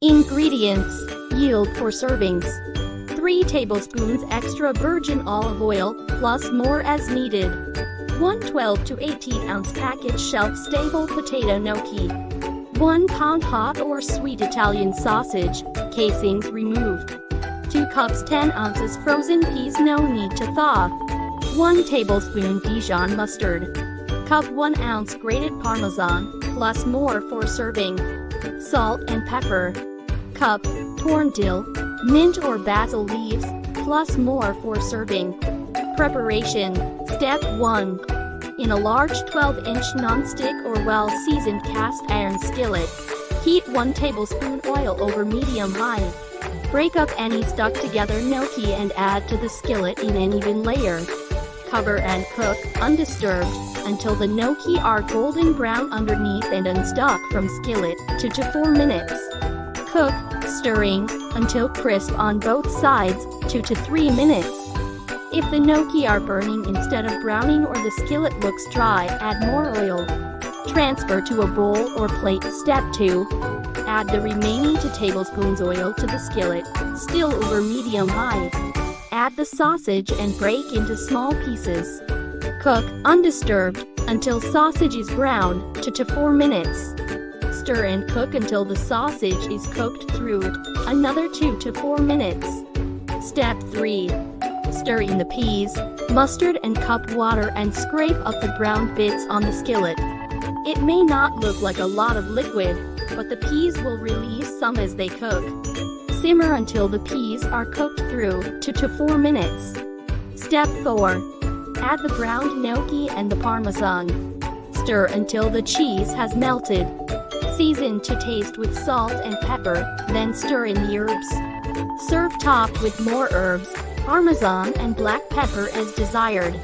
Ingredients. Yield for servings: 3 tablespoons extra virgin olive oil, plus more as needed. 1 12 to 18 ounce package shelf-stable potato gnocchi. 1 pound hot or sweet Italian sausage, casings removed. 2 cups 10 ounces frozen peas, no need to thaw. 1 tablespoon Dijon mustard. Cup 1 ounce grated Parmesan, plus more for serving. Salt and pepper. Cup torn dill, mint or basil leaves, plus more for serving. Preparation. Step 1. In a large 12-inch non-stick or well-seasoned cast iron skillet, heat 1 tablespoon oil over medium-high. Break up any stuck-together gnocchi and add to the skillet in an even layer. Cover and cook, undisturbed, until the gnocchi are golden brown underneath and unstuck from skillet, 2 to 4 minutes. Cook, stirring, until crisp on both sides, 2 to 3 minutes. If the gnocchi are burning instead of browning or the skillet looks dry, add more oil. Transfer to a bowl or plate. Step 2. Add the remaining 2 tablespoons oil to the skillet, still over medium-high. Add the sausage and break into small pieces. Cook, undisturbed, until sausage is brown, 2 to 4 minutes. Stir and cook until the sausage is cooked through, another 2 to 4 minutes. Step 3. Stir in the peas, mustard and cup water and scrape up the brown bits on the skillet. It may not look like a lot of liquid, but the peas will release some as they cook. Simmer until the peas are cooked through, 2 to 4 minutes. Step 4. Add the browned gnocchi and the Parmesan. Stir until the cheese has melted. Season to taste with salt and pepper, then stir in the herbs. Serve topped with more herbs, Parmesan and black pepper as desired.